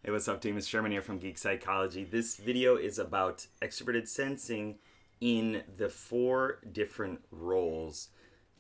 Hey, what's up, team? It's Sherman here from Geek Psychology. This video is about extroverted sensing in the 4 different roles: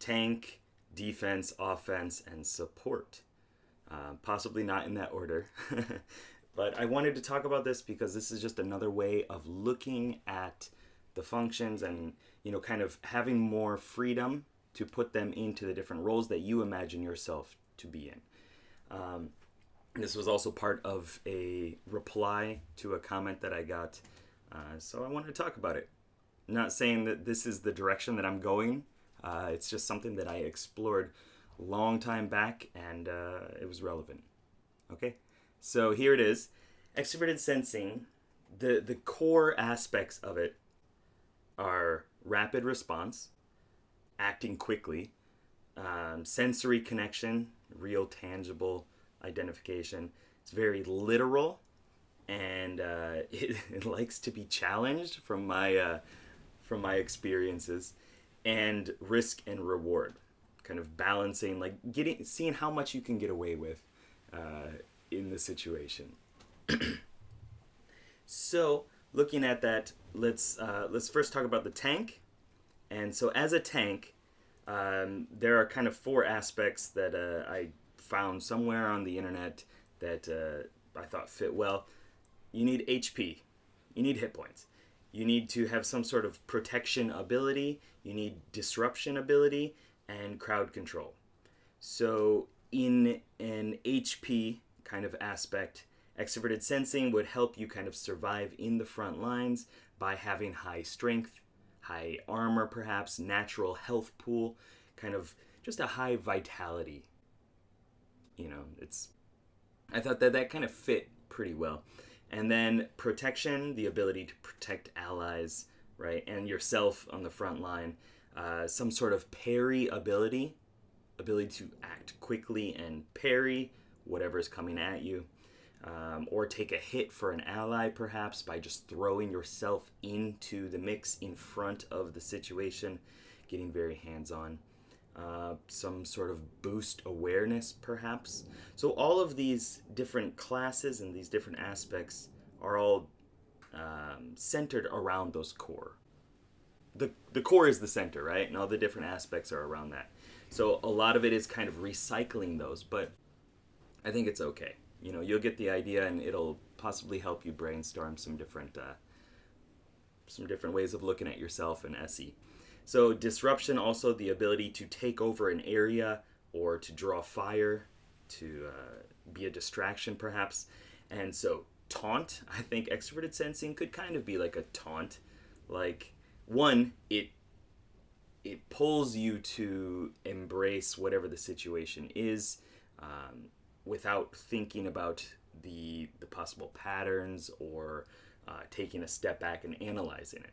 tank, defense, offense, and support. Possibly not in that order. But I wanted to talk about this because this is just another way of looking at the functions and, kind of having more freedom to put them into the different roles that you imagine yourself to be in. This was also part of a reply to a comment that I got, so I wanted to talk about it. Not saying that this is the direction that I'm going. It's just something that I explored a long time back, and it was relevant. Okay, so here it is. Extroverted sensing, the core aspects of it are rapid response, acting quickly, sensory connection, real tangible identification. It's very literal, and it likes to be challenged from my experiences, and risk and reward, kind of balancing, like seeing how much you can get away with in the situation. So looking at that, let's first talk about the tank. And so as a tank, there are kind of 4 aspects that I found somewhere on the internet that I thought fit well. You need HP. You need hit points. You need to have some sort of protection ability. You need disruption ability and crowd control. So in an HP kind of aspect, extroverted sensing would help you kind of survive in the front lines by having high strength, high armor perhaps, natural health pool, kind of just a high vitality. I thought that kind of fit pretty well. And then protection, the ability to protect allies, right, and yourself on the front line. Some sort of parry ability to act quickly and parry whatever's coming at you. Or take a hit for an ally, perhaps, by just throwing yourself into the mix in front of the situation, getting very hands-on. Some sort of boost awareness, perhaps. So all of these different classes and these different aspects are all centered around those core. The core is the center, right? And all the different aspects are around that. So a lot of it is kind of recycling those, but I think it's okay. You'll get the idea, and it'll possibly help you brainstorm some different ways of looking at yourself in SE. So disruption, also the ability to take over an area or to draw fire, to be a distraction perhaps. And so taunt, I think extroverted sensing could kind of be like a taunt. Like, one, it pulls you to embrace whatever the situation is, without thinking about the possible patterns or taking a step back and analyzing it.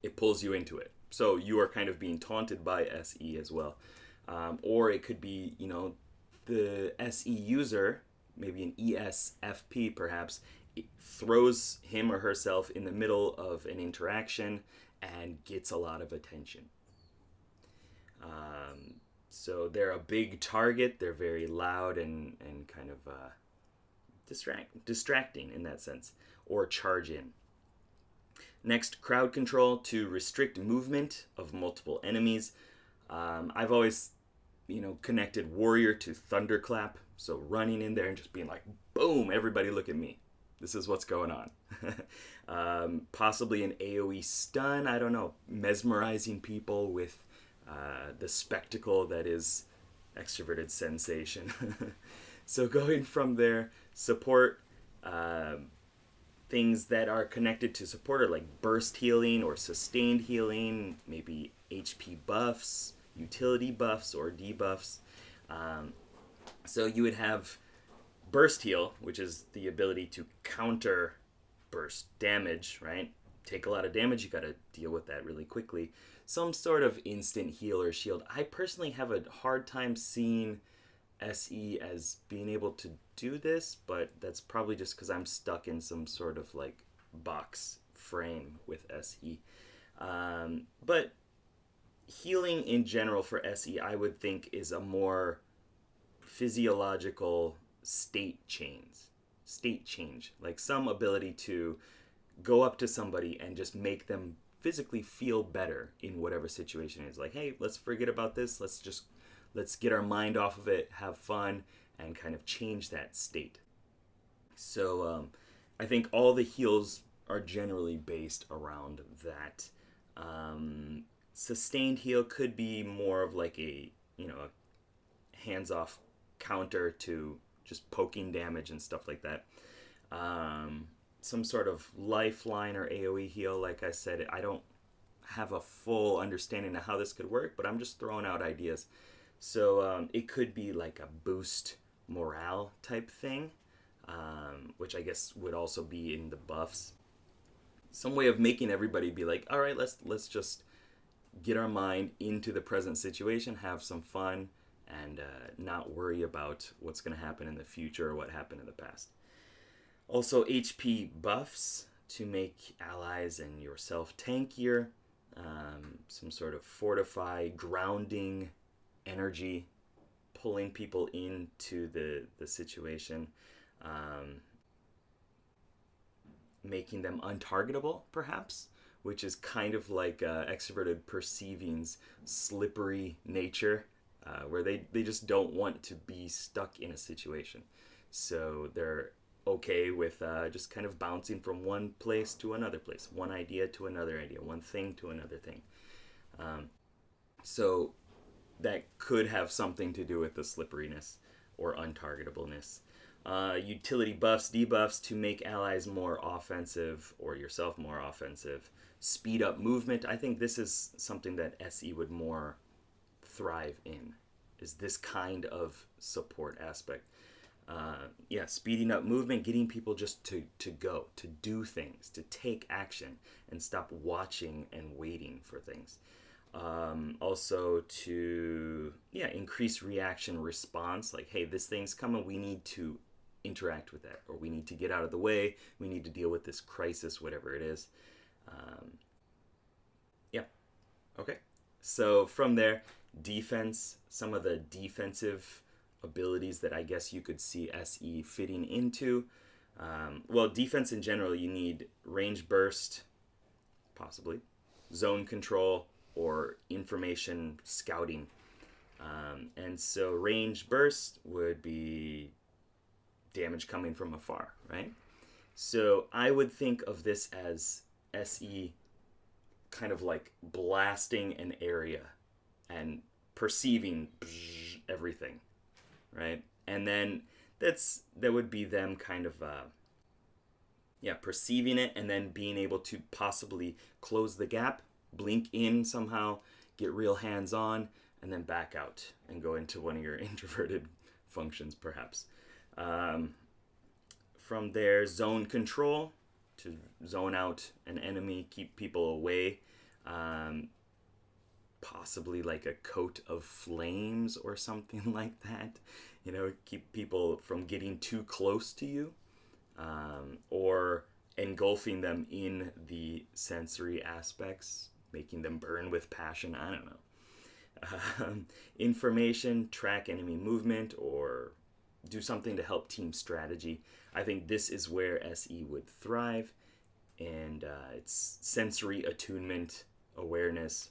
It pulls you into it. So you are kind of being taunted by SE as well. Or it could be, the SE user, maybe an ESFP perhaps, it throws him or herself in the middle of an interaction and gets a lot of attention. So they're a big target. They're very loud and kind of distracting in that sense, or charge in. Next, crowd control, to restrict movement of multiple enemies. I've always, connected warrior to thunderclap. So running in there and just being like, boom, everybody look at me. This is what's going on. Possibly an AoE stun, I don't know, mesmerizing people with the spectacle that is extroverted sensation. So going from there, support, things that are connected to support are like burst healing or sustained healing, maybe HP buffs, utility buffs, or debuffs. So you would have burst heal, which is the ability to counter burst damage, right? Take a lot of damage, you gotta deal with that really quickly. Some sort of instant heal or shield. I personally have a hard time seeing SE as being able to do this, but that's probably just because I'm stuck in some sort of like box frame with SE. But healing in general for SE, I would think, is a more physiological state change. state change, like some ability to go up to somebody and just make them physically feel better in whatever situation it is. Like, hey, let's forget about this. Let's get our mind off of it, have fun, and kind of change that state. So I think all the heals are generally based around that. Sustained heal could be more of like a hands-off counter to just poking damage and stuff like that. Some sort of lifeline or AoE heal, like I said, I don't have a full understanding of how this could work, but I'm just throwing out ideas. So it could be like a boost morale type thing, which I guess would also be in the buffs. Some way of making everybody be like, all right, let's just get our mind into the present situation, have some fun, and not worry about what's going to happen in the future or what happened in the past. Also, HP buffs to make allies and yourself tankier. Some sort of fortify, grounding energy, pulling people into the situation. Making them untargetable, perhaps, which is kind of like extroverted perceiving's slippery nature, where they just don't want to be stuck in a situation. So they're okay with just kind of bouncing from one place to another place, one idea to another idea, one thing to another thing. So that could have something to do with the slipperiness or untargetableness. Utility buffs, debuffs to make allies more offensive or yourself more offensive. Speed up movement. I think this is something that SE would more thrive in, is this kind of support aspect. Speeding up movement, getting people just to go, to do things, to take action, and stop watching and waiting for things. Also to increase reaction response, like, hey, this thing's coming, we need to interact with that, or we need to get out of the way, we need to deal with this crisis, whatever it is. Okay, so from there, defense, some of the defensive abilities that I guess you could see SE fitting into. Defense in general, you need range burst, possibly, zone control, or information scouting. And so range burst would be damage coming from afar, right? So I would think of this as SE kind of like blasting an area and perceiving everything, right? And then that would be them kind of perceiving it and then being able to possibly close the gap, blink in somehow, get real hands-on, and then back out and go into one of your introverted functions, perhaps. From there, zone control, to zone out an enemy, keep people away. Possibly like a coat of flames or something like that. Keep people from getting too close to you, or engulfing them in the sensory aspects, making them burn with passion. I don't know. Information, track enemy movement, or do something to help team strategy. I think this is where SE would thrive, and it's sensory attunement, awareness.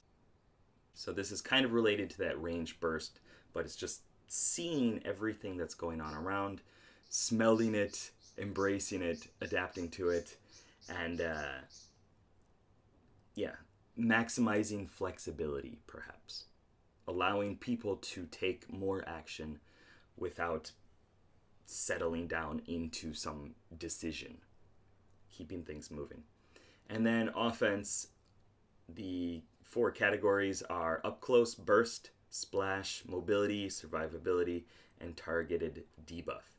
So this is kind of related to that range burst, but it's just seeing everything that's going on around, smelling it, embracing it, adapting to it, and maximizing flexibility, perhaps. Allowing people to take more action without settling down into some decision. Keeping things moving. And then offense, the 4 categories are up close, burst, splash, mobility, survivability, and targeted debuff.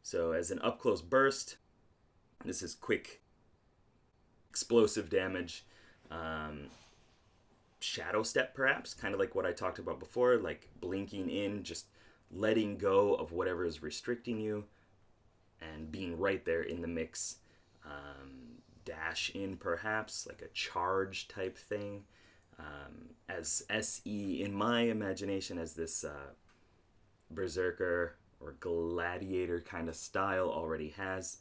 So as an up close burst, this is quick, explosive damage. Shadow step, perhaps, kind of like what I talked about before, like blinking in, just letting go of whatever is restricting you and being right there in the mix. Dash in, perhaps, like a charge type thing. As SE, in my imagination, as this berserker or gladiator kind of style already has.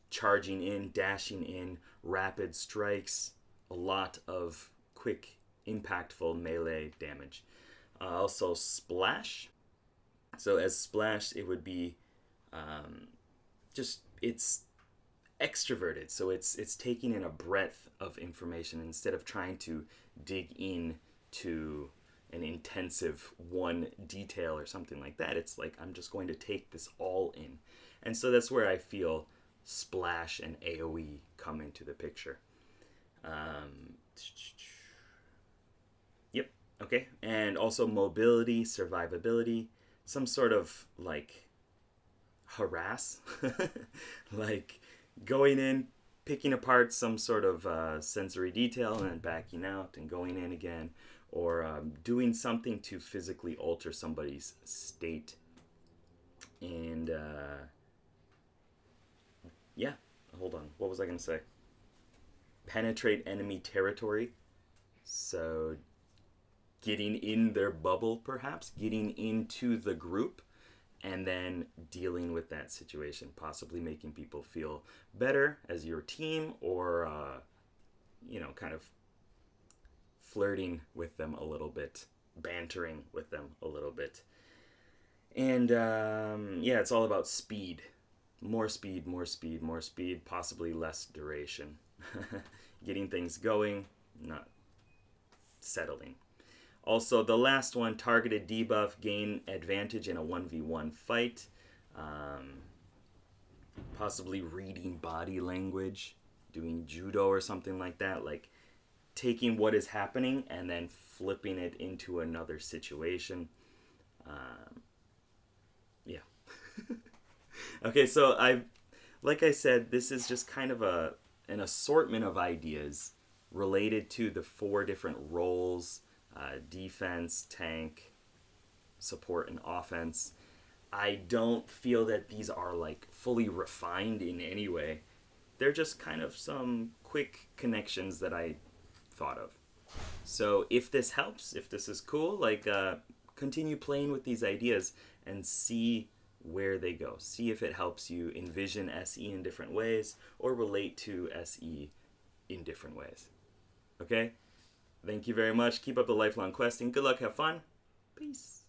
Charging in, dashing in, rapid strikes, a lot of quick, impactful melee damage. Also, splash. So as splash, it would be it's extroverted. So it's taking in a breadth of information instead of trying to dig in to an intensive one detail or something like that. It's like I'm just going to take this all in. And so that's where I feel splash and AoE come into the picture. Yep. Okay. And also mobility, survivability, some sort of like harass, like going in, picking apart some sort of sensory detail and then backing out and going in again, or doing something to physically alter somebody's state. And yeah, hold on. What was I going to say? Penetrate enemy territory. So getting in their bubble, perhaps, getting into the group, and then dealing with that situation, possibly making people feel better as your team, or, kind of flirting with them a little bit, bantering with them a little bit. And it's all about speed. More speed, more speed, more speed, possibly less duration. Getting things going, not settling. Also, the last one, targeted debuff, gain advantage in a 1v1 fight. Possibly reading body language, doing judo or something like that, like taking what is happening and then flipping it into another situation. Yeah. Okay, so like I said, this is just kind of an assortment of ideas related to the 4 different roles: defense, tank, support, and offense. I don't feel that these are like fully refined in any way. They're just kind of some quick connections that I thought of. So if this helps, if this is cool, like continue playing with these ideas and see where they go. See if it helps you envision SE in different ways or relate to SE in different ways. Okay? Thank you very much. Keep up the lifelong questing. Good luck. Have fun. Peace.